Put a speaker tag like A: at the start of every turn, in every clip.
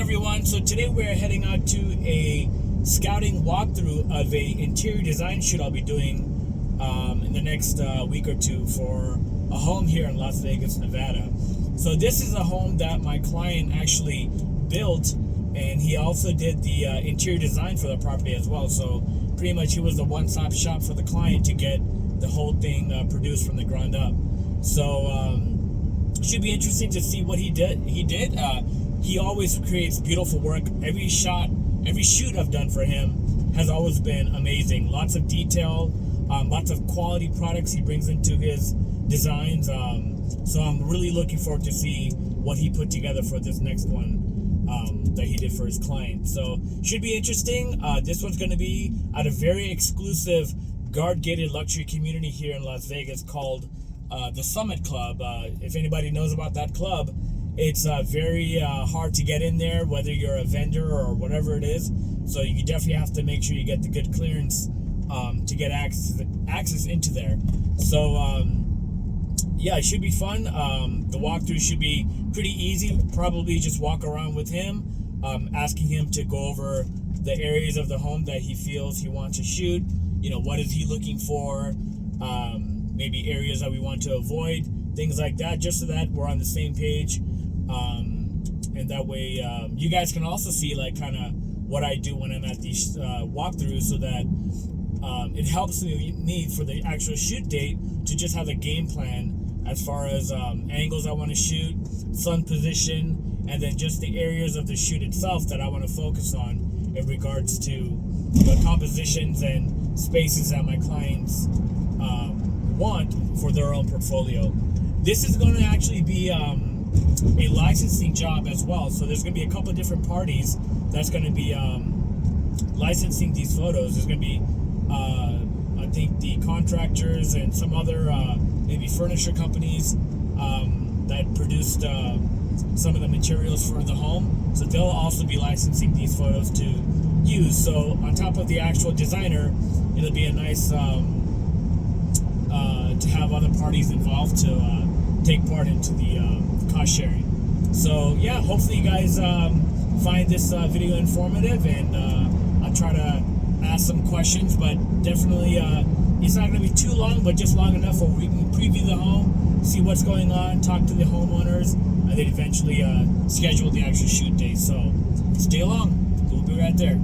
A: everyone. So today we're heading out to a scouting walkthrough of a interior design shoot I'll be doing in the next week or two for a home here in Las Vegas, Nevada. So this is a home that my client actually built, and he also did the interior design for the property as well. So pretty much he was the one-stop shop for the client to get the whole thing produced from the ground up. So should be interesting to see what he did. He always creates beautiful work. Every shoot I've done for him has always been amazing. Lots of detail, lots of quality products he brings into his designs. So I'm really looking forward to see what he put together for this next one that he did for his client. So should be interesting. This one's going to be at a very exclusive guard-gated luxury community here in Las Vegas called the Summit Club. If anybody knows about that club, it's very hard to get in there, whether you're a vendor or whatever it is. So you definitely have to make sure you get the good clearance to get access into there. So yeah, it should be fun. The walkthrough should be pretty easy. Probably just walk around with him, asking him to go over the areas of the home that he feels he wants to shoot. You know, what is he looking for? Maybe areas that we want to avoid, things like that, just so that we're on the same page. And that way you guys can also see like kind of what I do when I'm at these walkthroughs, so that it helps me for the actual shoot date to just have a game plan as far as angles I want to shoot, sun position, and then just the areas of the shoot itself that I want to focus on in regards to the compositions and spaces that my clients want for their own portfolio. This is going to actually be a licensing job as well. So there's going to be a couple of different parties that's going to be licensing these photos. There's going to be, I think, the contractors and some other maybe furniture companies that produced some of the materials for the home. So they'll also be licensing these photos to use. So on top of the actual designer, it'll be a nice to have other parties involved to take part into the cost sharing. So yeah, hopefully you guys find this video informative, and I'll try to ask some questions, but definitely it's not going to be too long, but just long enough where we can preview the home, see what's going on, talk to the homeowners, and then eventually schedule the actual shoot date. So stay along, we'll be right there.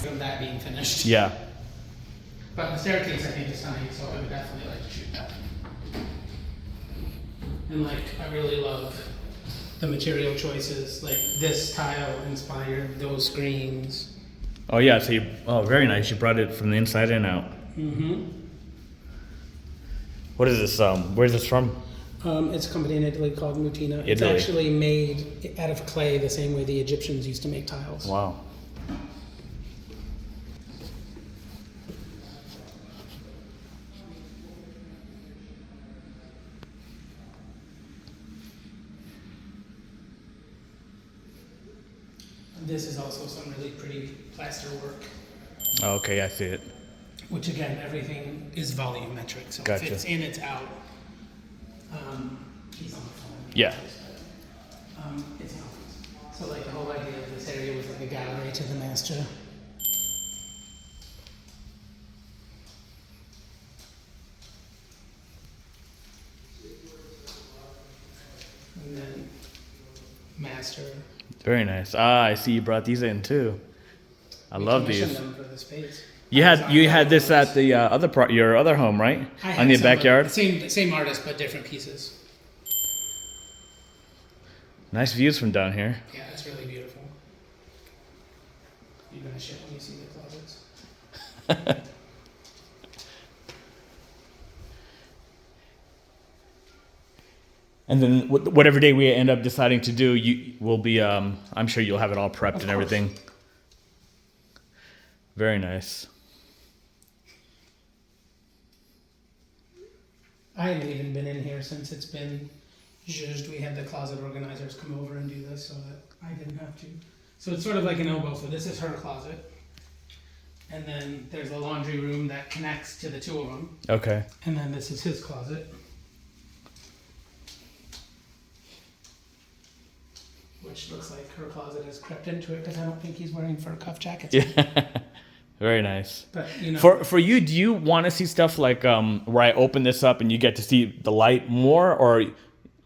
B: Of that being finished.
A: Yeah.
B: But the staircase I think is nice, so I would definitely like to shoot that. And like, I really love the material choices, like this tile inspired those screens.
A: Oh yeah, so very nice. You brought it from the inside and out.
B: Mm-hmm.
A: What is this? Where's this from?
B: It's a company in Italy called Mutina.
A: Italy.
B: It's actually made out of clay the same way the Egyptians used to make tiles.
A: Wow.
B: This is also some really pretty plaster work.
A: Okay, I see it.
B: Which again, everything is volumetric, so
A: Gotcha.
B: if it's in, it's out. He's on the phone.
A: Yeah.
B: It's out. So like the whole idea of this area was like a gallery to the master. And then master.
A: Very nice. I see you brought these in too. I love these.
B: Them for the space.
A: You had this at the your other home, right?
B: I
A: On the
B: had
A: backyard.
B: same artist, but different pieces.
A: Nice views from down here.
B: Yeah, it's really beautiful. You're gonna shit when you see the closets.
A: And then whatever day we end up deciding to do, will be. I'm sure you'll have it all prepped and everything. Very nice.
B: I haven't even been in here since it's been zhuzhed. We had the closet organizers come over and do this so that I didn't have to. So it's sort of like an elbow. So this is her closet. And then there's a laundry room that connects to the two of them.
A: Okay.
B: And then this is his closet. Which looks like her closet has crept into it because I don't think he's wearing fur cuff jackets.
A: Yeah. Very nice.
B: But you know,
A: for you, do you want to see stuff like where I open this up and you get to see the light more, or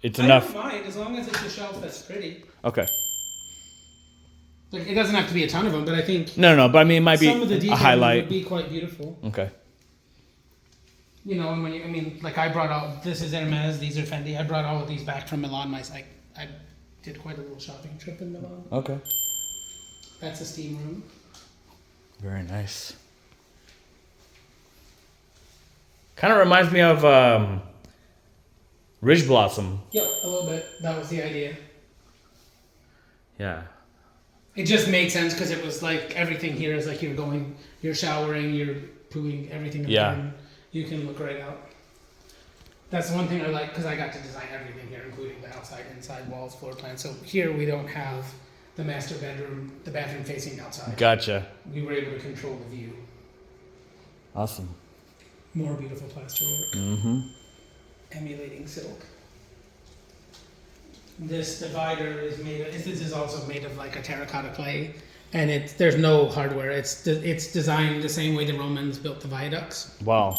A: it's enough?
B: I don't mind as long as it's a shelf that's pretty.
A: Okay.
B: Like it doesn't have to be a ton of them, but I think
A: No, but I mean it might be
B: some of the
A: a
B: details
A: highlight.
B: would be quite beautiful.
A: Okay.
B: You know, and when you, I mean, like I brought out this is Hermes, these are Fendi. I brought all of these back from Milan. I did quite a little shopping trip in Milan.
A: Okay.
B: That's a steam room.
A: Very nice. Kind of reminds me of Ridge Blossom.
B: Yep, a little bit. That was the idea.
A: Yeah.
B: It just made sense because it was like everything here is like you're showering, you're pooing, everything.
A: Yeah.
B: And you can look right out. That's the one thing I like because I got to design everything here, including the outside, inside walls, floor plan. So here we don't have the master bedroom, the bathroom facing outside.
A: Gotcha.
B: We were able to control the view.
A: Awesome.
B: More beautiful plasterwork.
A: Mm-hmm.
B: Emulating silk. This divider is this is also made of like a terracotta clay, and there's no hardware. It's designed the same way the Romans built the viaducts.
A: Wow.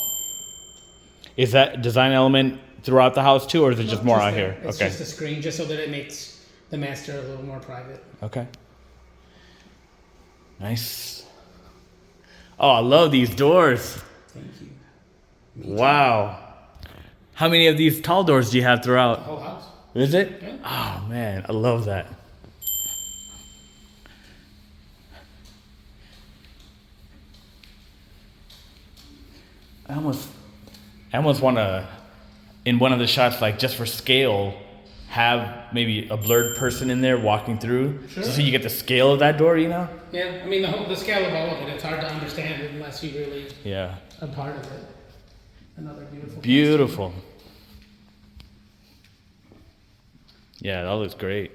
A: Is that design element throughout the house too, or is it just more out here?
B: It's
A: Okay.
B: just a screen, just so that it makes the master a little more private.
A: Okay. Nice. Oh, I love these doors.
B: Thank you.
A: Wow. How many of these tall doors do you have
B: The
A: throughout?
B: whole house.
A: Is it?
B: Yeah.
A: Oh man, I love that. I almost want to, in one of the shots, like just for scale, have maybe a blurred person in there walking through,
B: Sure.
A: just so you get the scale of that door, you know?
B: Yeah, I mean the scale of all of it. It's hard to understand unless you really
A: Yeah.
B: are part of it. Another beautiful.
A: Beautiful. Yeah, that looks great.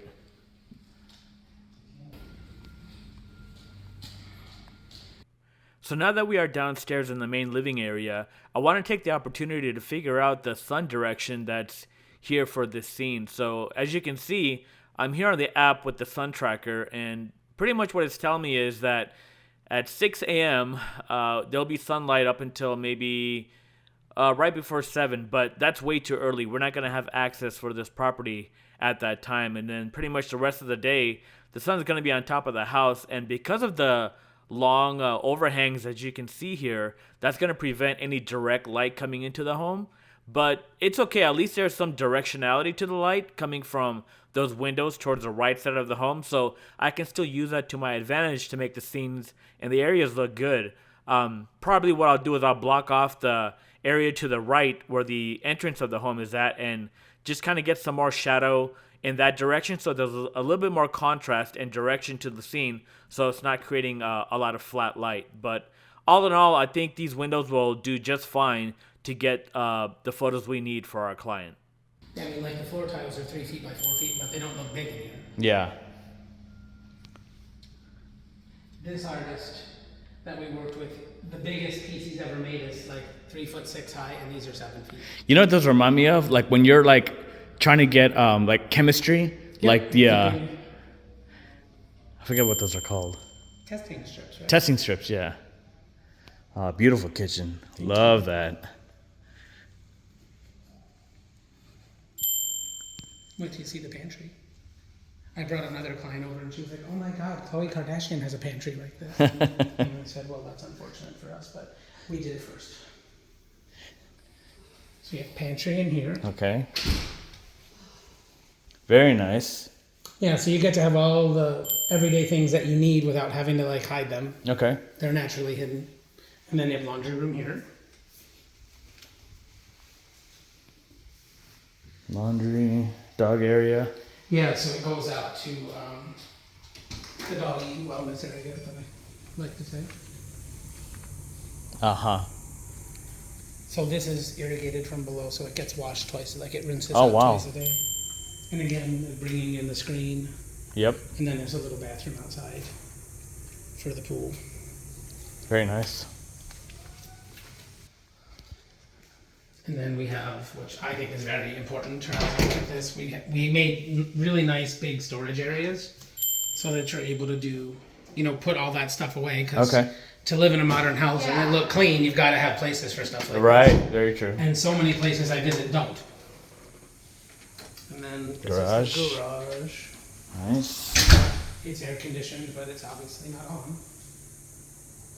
A: So now that we are downstairs in the main living area, I want to take the opportunity to figure out the sun direction that's here for this scene. So as you can see, I'm here on the app with the sun tracker, and pretty much what it's telling me is that at 6 a.m. There'll be sunlight up until maybe right before 7, but that's way too early. We're not going to have access for this property at that time. And then pretty much the rest of the day, the sun's going to be on top of the house, and because of the long overhangs that you can see here, that's going to prevent any direct light coming into the home. But it's okay, at least there's some directionality to the light coming from those windows towards the right side of the home, so I can still use that to my advantage to make the scenes and the areas look good. Probably what I'll do is I'll block off the area to the right where the entrance of the home is at and just kind of get some more shadow in that direction, so there's a little bit more contrast and direction to the scene, so it's not creating a lot of flat light. But all in all, I think these windows will do just fine to get the photos we need for our client.
B: Yeah, I mean, like the floor tiles are 3 feet by 4 feet, but they don't look big in here.
A: Yeah.
B: This artist that we worked with, the biggest piece he's ever made is like 3'6" high, and these are 7 feet.
A: You know what those remind me of? Like when you're like trying to get like chemistry, like the I forget what those are called.
B: Testing strips, right?
A: Testing strips, yeah. Beautiful kitchen. Love that.
B: Wait till you see the pantry. I brought another client over and she was like, "Oh my God, Khloe Kardashian has a pantry like this." And I said, "Well, that's unfortunate for us, but we did it first." So we have pantry in here.
A: Okay. Very nice.
B: Yeah, so you get to have all the everyday things that you need without having to like hide them.
A: Okay.
B: They're naturally hidden. And then you have laundry room here.
A: Laundry, dog area.
B: Yeah, so it goes out to the doggy wellness area, that I like to say.
A: Uh-huh.
B: So this is irrigated from below, so it gets washed twice, like it rinses
A: Oh,
B: out
A: wow.
B: twice a day. And again, bringing in the screen.
A: Yep.
B: And then there's a little bathroom outside for the pool.
A: Very nice.
B: And then we have, which I think is very important to look at this, we made really nice big storage areas so that you're able to do, put all that stuff away. Because to live in a modern house and it look clean, you've got to have places for stuff like
A: Right,
B: this.
A: very true.
B: And so many places I visit don't. And then this
A: Garage.
B: is the garage.
A: Nice.
B: It's air conditioned, but it's obviously not on.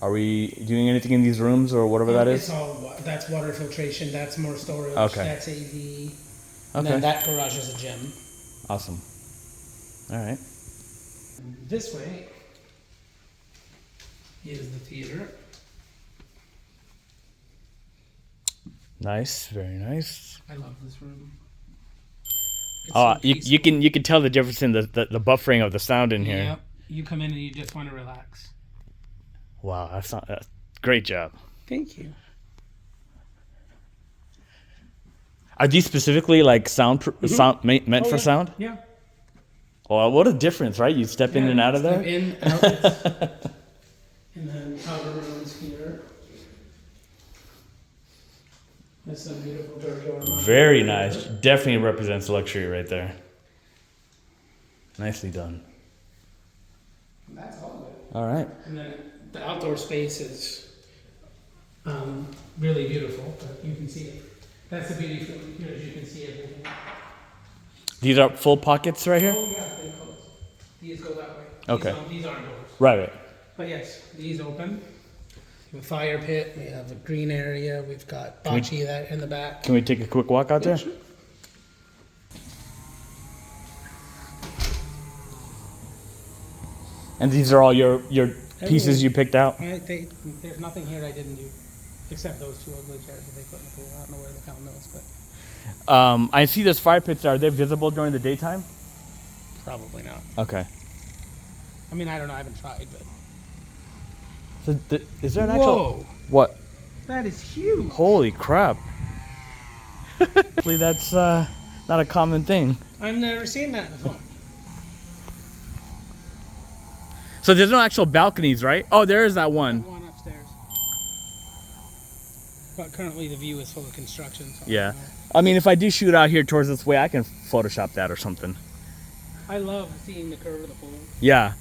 A: Are we doing anything in these rooms or whatever that is?
B: It's all, that's water filtration, that's more storage,
A: Okay.
B: that's AV. And
A: Okay.
B: then that garage is a gym.
A: Awesome. All right.
B: This way is the theater.
A: Nice, very nice.
B: I love this room. It's
A: Oh,
B: so
A: you can tell the difference in the buffering of the sound in here.
B: Yep. You come in and you just want to relax.
A: Wow, that's great job.
B: Thank you.
A: Are these specifically like sound meant for sound?
B: Yeah.
A: Well, what a difference, right? You step in and out of there.
B: Step in, out. And then powder rooms here. That's some beautiful door.
A: Very nice. Definitely represents luxury right there. Nicely done.
B: And that's all of it.
A: All right.
B: And then the outdoor space is really beautiful, but you can see it. That's the beauty from here, is you can see everything.
A: These are full pockets right here?
B: Oh yeah, they close. These go that way.
A: Okay.
B: These aren't doors.
A: Right.
B: But yes, these open. We have a fire pit, we have a green area, we've got bocce there in the back.
A: Can we take a quick walk out there?
B: Sure.
A: And these are all your pieces you picked out?
B: There's nothing here I didn't do, except those two ugly chairs that they put in the pool. I don't know where they found those, but
A: I see those fire pits. Are they visible during the daytime?
B: probably not.
A: Okay.
B: I mean, I don't know, I haven't tried, but.
A: So is there an actual...
B: Whoa!
A: What?
B: That is huge!
A: Holy crap. Hopefully that's not a common thing.
B: I've never seen that before.
A: So there's no actual balconies, right? Oh, there is that one.
B: One upstairs. But currently the view is full of construction. So
A: Yeah. I mean, if I do shoot out here towards this way, I can Photoshop that or something.
B: I love seeing the curve of the pool.
A: Yeah.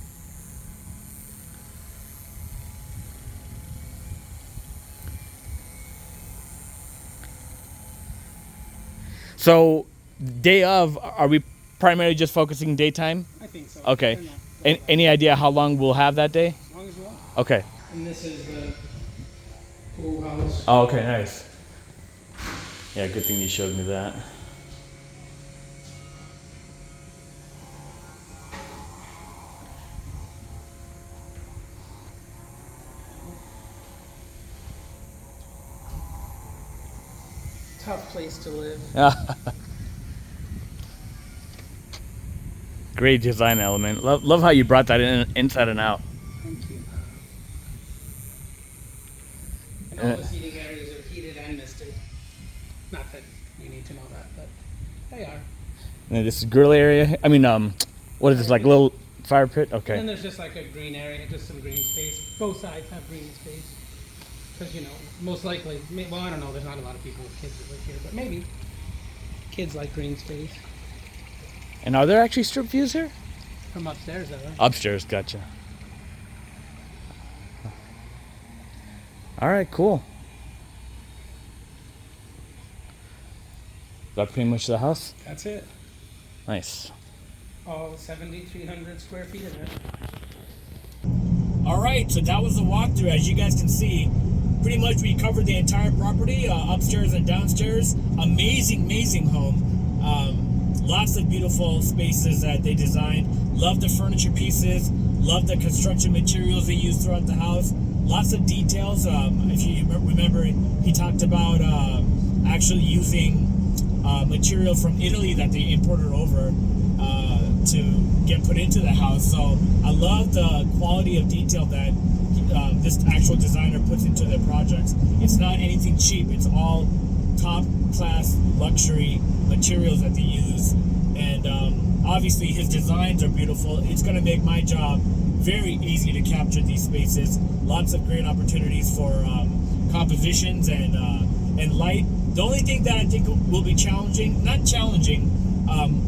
A: So, day of, are we primarily just focusing daytime?
B: I think so.
A: Okay. Any idea how long we'll have that day?
B: As long as you want.
A: Okay.
B: And this is the pool house.
A: Oh, okay, nice. Yeah, good thing you showed me that.
B: Tough place to live.
A: Great design element. Love how you brought that in inside and out.
B: Thank you. And all the seating areas are heated and misted. Not that you need to know that, but they are.
A: And this grill area. I mean, what is this, like a little fire pit?
B: And then
A: Okay.
B: there's just like a green area, just some green space. Both sides have green space. Because, most likely, well, I don't know, there's not a lot of people with kids that live here, but maybe kids like green space.
A: And are there actually strip views here?
B: From upstairs, though, right?
A: Upstairs, gotcha. All right, cool. Is that pretty much the house?
B: That's it.
A: Nice.
B: All 7,300 square feet of it.
A: All right, so that was the walkthrough. As you guys can see, pretty much we covered the entire property, upstairs and downstairs. Amazing home. Lots of beautiful spaces that they designed. Love the furniture pieces. Love the construction materials they use throughout the house. Lots of details. If you remember, he talked about actually using material from Italy that they imported over to get put into the house. So I love the quality of detail that this actual designer puts into their projects. It's not anything cheap. It's all top class luxury materials that they use. And obviously his designs are beautiful. It's going to make my job very easy to capture these spaces. Lots of great opportunities for compositions and light. The only thing that I think will be challenging, not challenging,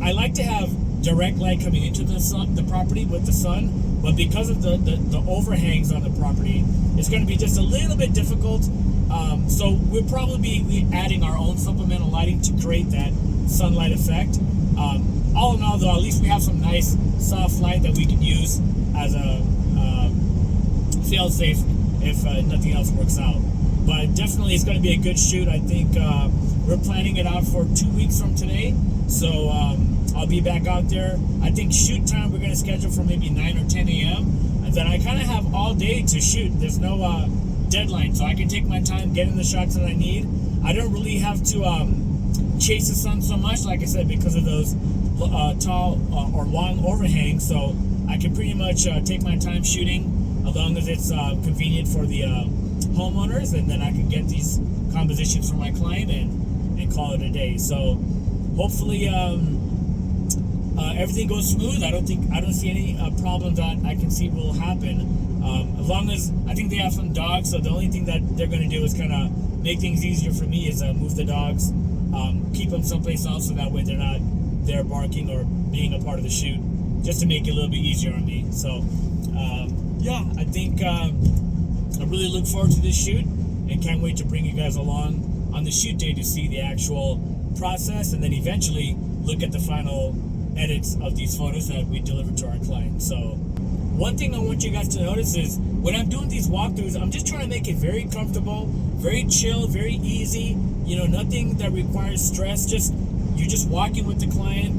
A: I like to have direct light coming into the property with the sun, but because of the overhangs on the property, it's going to be just a little bit difficult. So we'll probably be adding our own supplemental lighting to create that sunlight effect. All in all, though, at least we have some nice soft light that we can use as a fail-safe if nothing else works out. But definitely it's going to be a good shoot. I think we're planning it out for 2 weeks from today. So I'll be back out there. I think shoot time we're going to schedule for maybe 9 or 10 a.m. And then I kind of have all day to shoot. There's no deadline, so I can take my time getting the shots that I need. I don't really have to chase the sun so much, like I said, because of those tall or long overhangs. So I can pretty much take my time shooting as long as it's convenient for the homeowners, and then I can get these compositions for my client and call it a day. So hopefully everything goes smooth. I don't see any problems that I can see will happen. As long as I think they have some dogs, so the only thing that they're going to do is kind of make things easier for me is move the dogs, keep them someplace else so that way they're not there barking or being a part of the shoot, just to make it a little bit easier on me. So yeah, I think I really look forward to this shoot and can't wait to bring you guys along on the shoot day to see the actual process and then eventually look at the final edits of these photos that we deliver to our clients. So one thing I want you guys to notice is when I'm doing these walkthroughs, I'm just trying to make it very comfortable, very chill, very easy, nothing that requires stress. You're just walking with the client,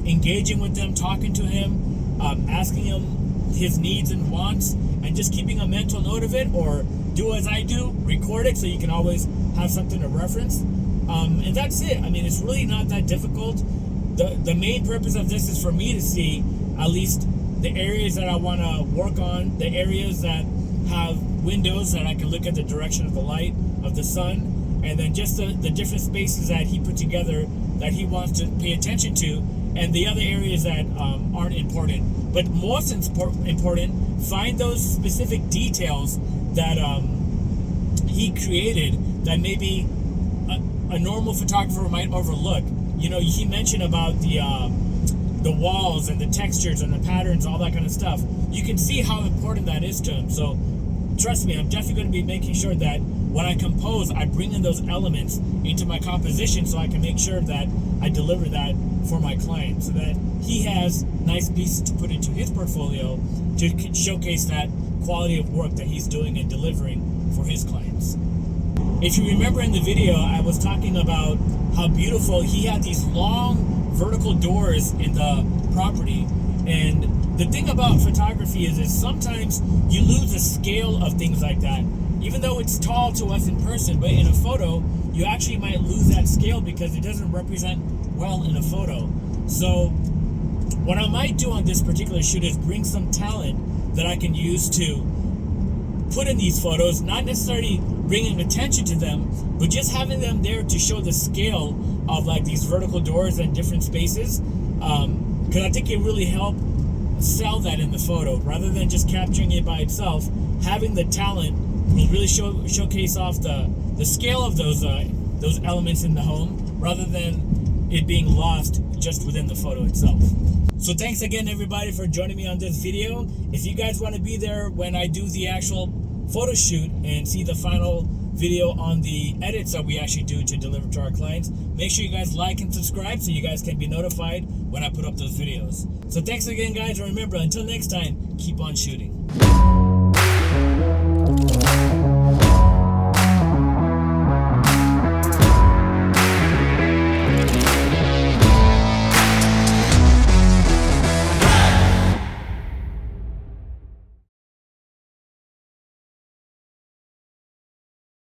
A: engaging with them, talking to him, asking him his needs and wants, and just keeping a mental note of it, or do as I do, record it so you can always have something to reference. And that's it. I mean, it's really not that difficult. The main purpose of this is for me to see at least the areas that I want to work on, the areas that have windows that I can look at the direction of the light of the sun, and then just the different spaces that he put together that he wants to pay attention to, and the other areas that aren't important. But most important, find those specific details that he created that maybe a normal photographer might overlook. He mentioned about the walls and the textures and the patterns, all that kind of stuff. You can see how important that is to him. So trust me, I'm definitely going to be making sure that when I compose, I bring in those elements into my composition so I can make sure that I deliver that for my client so that he has nice pieces to put into his portfolio to showcase that quality of work that he's doing and delivering for his clients. If you remember in the video, I was talking about how beautiful he had these long vertical doors in the property. And the thing about photography is sometimes you lose the scale of things like that. Even though it's tall to us in person, but in a photo, you actually might lose that scale because it doesn't represent well in a photo. So what I might do on this particular shoot is bring some talent that I can use to put in these photos, not necessarily bringing attention to them, but just having them there to show the scale of like these vertical doors and different spaces. Because I think it really helped sell that in the photo rather than just capturing it by itself. Having the talent will really showcase off the scale of those elements in the home rather than it being lost just within the photo itself. So thanks again everybody for joining me on this video. If you guys want to be there when I do the actual photo shoot and see the final video on the edits that we actually do to deliver to our clients, make sure you guys like and subscribe so you guys can be notified when I put up those videos. So thanks again guys, and remember, until next time, keep on shooting.